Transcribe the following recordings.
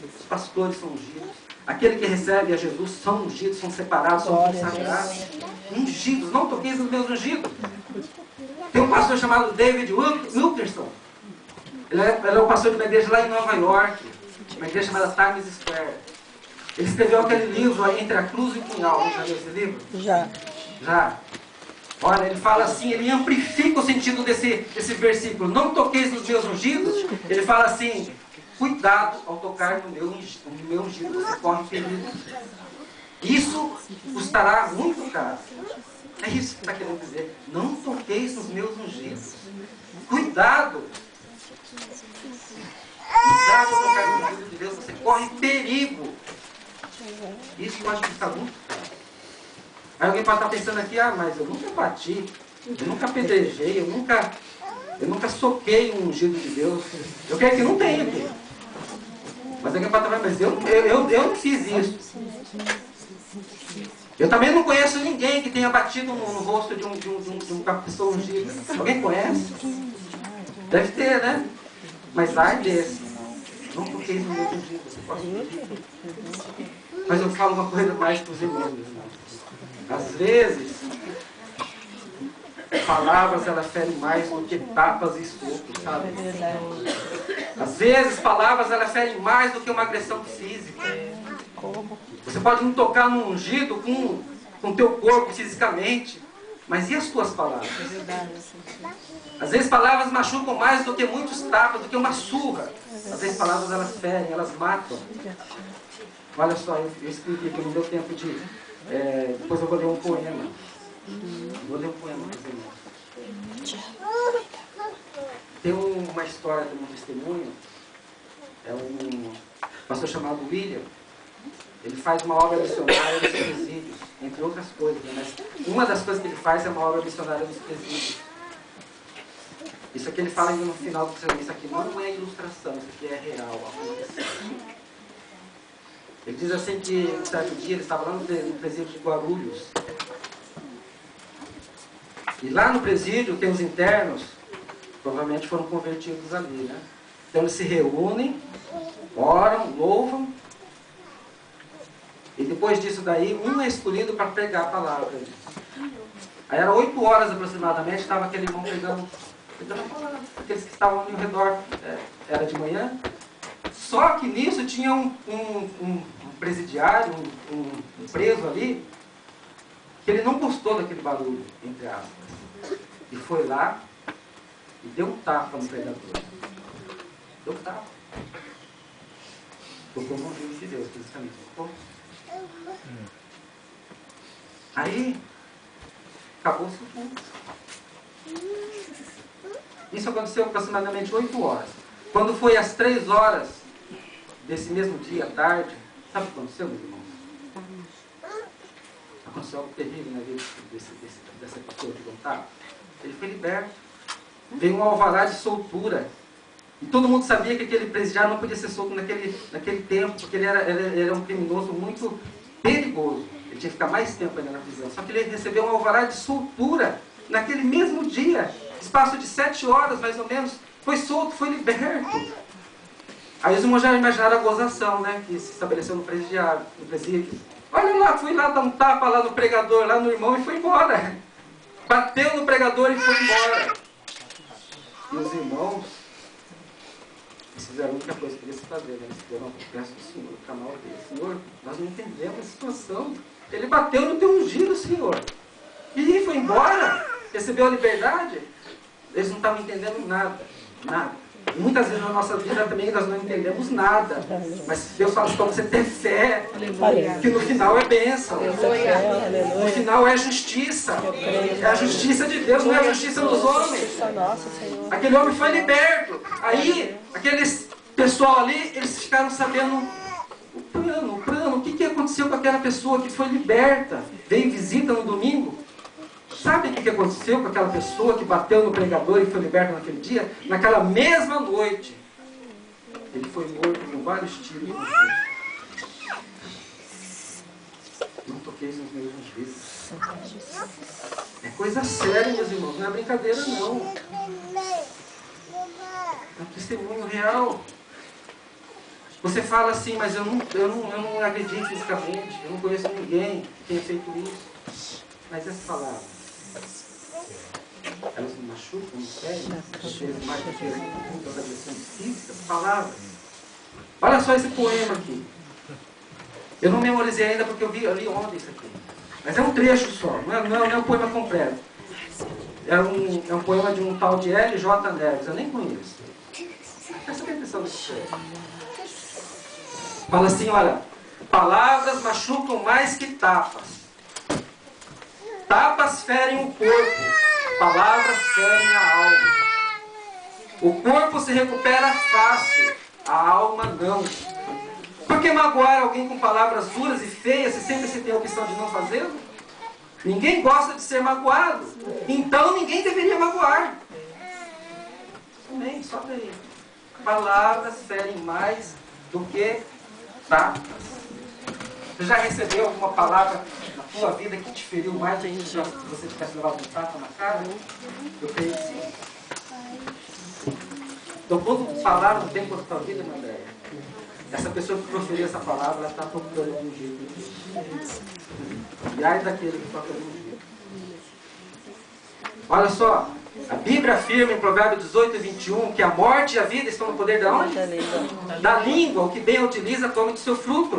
Os pastores são ungidos. Aquele que recebe a Jesus são ungidos, são separados, são consagrados. Ungidos, não toqueis nos meus ungidos. Tem um pastor chamado David Wilkerson. Ele é o pastor de uma igreja lá em Nova York. Uma igreja chamada Times Square. Ele escreveu aquele livro aí, Entre a Cruz e o Punhal. Já leu esse livro? Já. Já. Olha, ele fala assim, ele amplifica o sentido desse versículo. Não toqueis nos meus ungidos. Ele fala assim, cuidado ao tocar no meu ungido. Você corre perigo. Isso custará muito caro. É isso que está querendo dizer. Não toqueis nos meus ungidos. Cuidado. Cuidado ao tocar no ungido de Deus. Você corre perigo. Isso eu acho que está muito caro. Aí alguém pode estar pensando aqui, mas eu nunca bati, eu nunca apedrejei, eu nunca soquei um ungido de Deus. Eu creio que não tem aqui. Mas alguém pode estar falando, mas eu não fiz isso. Eu também não conheço ninguém que tenha batido no rosto de uma pessoa ungida. Alguém conhece? Deve ter, né? Mas ai desse. Não toquei no meu ungido. Mas eu falo uma coisa mais para os irmãos. Às vezes, palavras elas ferem mais do que tapas e socos, sabe? Às vezes, palavras elas ferem mais do que uma agressão física. Você pode não tocar no ungido com o teu corpo fisicamente, mas e as tuas palavras? Às vezes, palavras machucam mais do que muitos tapas, do que uma surra. Às vezes, palavras elas ferem, elas matam. Olha só, eu escrevi aqui, não deu tempo de... depois eu vou ler um poema. Vou ler um poema para os irmãos. Tem uma história, tem um testemunho. É um pastor chamado William. Ele faz uma obra missionária nos presídios, entre outras coisas. Mas uma das coisas que ele faz é uma obra missionária nos presídios. Isso aqui ele fala ainda no final do serviço. Isso aqui não é ilustração, isso aqui é real. Ele diz assim que um certo dia ele estava lá no presídio de Guarulhos. E lá no presídio tem os internos, provavelmente foram convertidos ali, né? Então eles se reúnem, oram, louvam. E depois disso daí, um é escolhido para pregar a palavra. Aí era 8 horas aproximadamente, estava aquele irmão pregando a palavra. Aqueles que estavam ali ao redor, era de manhã. Só que nisso tinha um presidiário, um preso ali, que ele não gostou daquele barulho, entre aspas. E foi lá e deu um tapa no pregador. Deu um tapa. Tocou no ouvido de Deus, fisicamente. Tocou. Aí, acabou-se o culto. Isso aconteceu aproximadamente 8 horas. Quando foi às 3 horas desse mesmo dia, à tarde, sabe o que aconteceu, meus irmãos? Aconteceu algo terrível na vida dessa pessoa de contar. Ele foi liberto. Veio um alvará de soltura. E todo mundo sabia que aquele presidiário não podia ser solto naquele tempo, porque ele era um criminoso muito perigoso. Ele tinha que ficar mais tempo ainda na prisão. Só que ele recebeu um alvará de soltura naquele mesmo dia. Espaço de 7 horas, mais ou menos. Foi solto, foi liberto. Aí os irmãos já imaginaram a gozação, né? Que se estabeleceu no presídio. Olha lá, fui lá dar um tapa lá no pregador, lá no irmão e foi embora. Bateu no pregador e foi embora. E os irmãos, eles fizeram a única coisa que eles faziam, né? Eles fizeram uma peça do Senhor, o canal dele. Senhor, nós não entendemos a situação. Ele bateu no teu ungido, Senhor. E foi embora. Recebeu a liberdade. Eles não estavam entendendo nada. Nada. E muitas vezes na nossa vida também nós não entendemos nada. Mas Deus fala para você ter fé. Que no final é bênção. No final é justiça. É a justiça de Deus, não é a justiça dos homens. Aquele homem foi liberto. Aí, aqueles pessoal ali, eles ficaram sabendo o plano. O que aconteceu com aquela pessoa que foi liberta? Veio visita no domingo. Sabe o que aconteceu com aquela pessoa que bateu no pregador e foi liberta naquele dia? Naquela mesma noite, ele foi morto com vários tiros no rosto. Não toquei nos meus ungidos. É coisa séria, meus irmãos, não é brincadeira não. É um testemunho real. Você fala assim, mas eu não agredi fisicamente, eu não conheço ninguém que tenha feito isso. Mas essas palavras, elas me machucam, me ferem, às vezes mais do que muitas agressões físicas, palavras. Olha só esse poema aqui. Eu não memorizei ainda porque eu li ontem isso aqui. Mas é um trecho só, não é um poema completo. É um poema de um tal de L.J. Neves, eu nem conheço. Presta atenção nesse poema. Fala assim, olha, palavras machucam mais que tapas. Tapas ferem o corpo, palavras ferem a alma. O corpo se recupera fácil, a alma não. Por que magoar alguém com palavras duras e feias se sempre se tem a opção de não fazê-lo? Ninguém gosta de ser magoado, então ninguém deveria magoar. Amém, só daí. Palavras ferem mais do que tapas. Você já recebeu alguma palavra na tua vida que te feriu mais do que se você tivesse levado um tapa na cara? Eu creio que sim. Então, quando palavras bem contra a tua vida, meu André, essa pessoa que proferiu essa palavra, ela está procurando de um jeito. E ai daquele que toca de um jeito. Olha só, a Bíblia afirma em Provérbios 18 e 21 que a morte e a vida estão no poder de onde? Da língua. O que bem a utiliza come de seu fruto.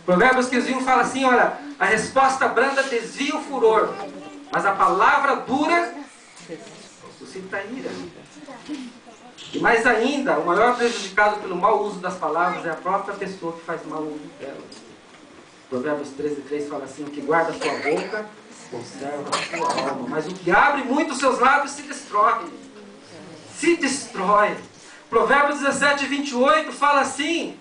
Provérbios 15:1 fala assim, olha, a resposta branda desvia o furor, mas a palavra dura suscita ira. E mais ainda, o maior prejudicado pelo mau uso das palavras é a própria pessoa que faz mau uso delas. Provérbios 13:3 fala assim, o que guarda a sua boca conserva a sua alma, mas o que abre muito os seus lábios se destrói. Se destrói. Provérbios 17:28 fala assim,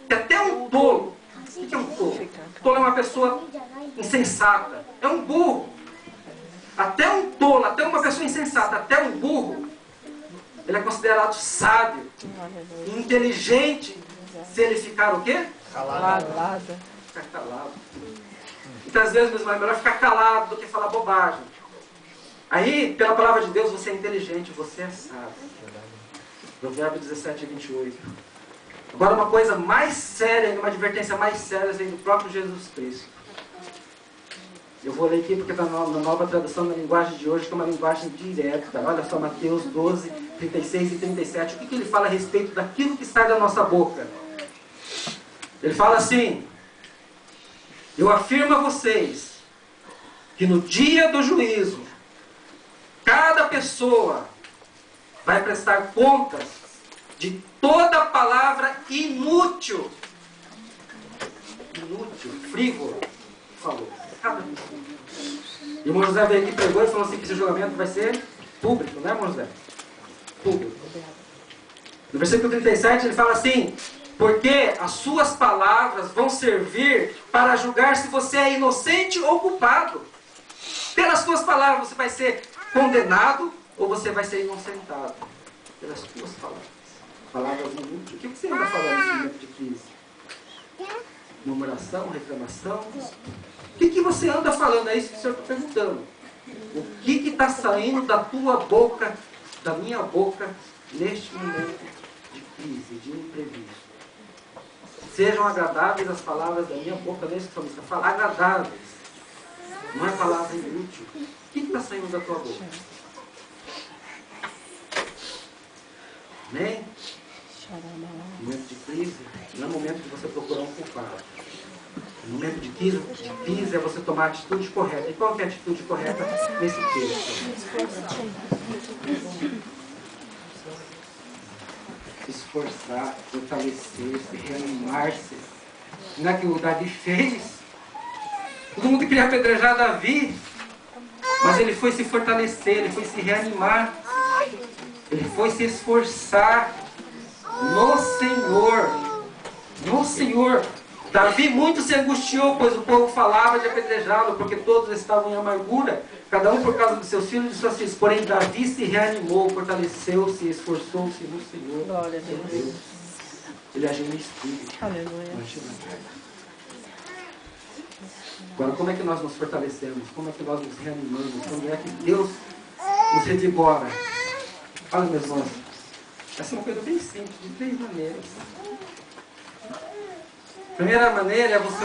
que até um tolo, o que é um tolo? Tolo é uma pessoa insensata, é um burro. Até um tolo, até uma pessoa insensata, até um burro, ele é considerado sábio, inteligente, se ele ficar o quê? Calado. Ficar calado. Muitas vezes, meus irmãos, é melhor ficar calado do que falar bobagem. Aí, pela palavra de Deus, você é inteligente, você é sábio. Provérbios 17:28. Agora, uma coisa mais séria, uma advertência mais séria, vem do próprio Jesus Cristo. Eu vou ler aqui porque está na nova tradução da linguagem de hoje, que é uma linguagem direta. Olha só, Mateus 12:36 e 37. O que ele fala a respeito daquilo que sai da nossa boca? Ele fala assim, eu afirmo a vocês, que no dia do juízo, cada pessoa vai prestar contas de toda palavra inútil, frívolo, falou. Cada pessoa. E o irmão José veio aqui, pregou e falou assim que esse julgamento vai ser público, não é, irmão José? Público. No versículo 37 ele fala assim, porque as suas palavras vão servir para julgar se você é inocente ou culpado. Pelas suas palavras você vai ser condenado ou você vai ser inocentado. Pelas suas palavras. Palavras inúteis. O que você anda falando nesse momento de crise? Murmuração, reclamação? O que você anda falando? É isso que o Senhor está perguntando. O que está saindo da tua boca, da minha boca, neste momento de crise, de imprevisto? Sejam agradáveis as palavras da minha boca, nesse que o salmista fala, agradáveis. Não é palavra inútil. O que está saindo da tua boca? Amém? Momento de crise, não é momento de você procurar um culpado. No momento de crise é você tomar a atitude correta. E qual que é a atitude correta nesse texto? Se esforçar, fortalecer-se, reanimar-se. Não é que o Davi fez? Todo mundo queria apedrejar Davi, mas ele foi se fortalecer, ele foi se reanimar, ele foi se esforçar no Senhor. No Senhor. Davi muito se angustiou, pois o povo falava de apedrejá-lo, porque todos estavam em amargura, cada um por causa dos seus filhos e de suas filhas. Porém, Davi se reanimou, fortaleceu-se, esforçou-se no Senhor. Glória a Deus. Ele agiu no Espírito. Aleluia. Não agiu na carne. Agora, como é que nós nos fortalecemos? Como é que nós nos reanimamos? Como é que Deus nos revigora? Olha, meus irmãos, essa é uma coisa bem simples, de 3 maneiras. A primeira maneira é você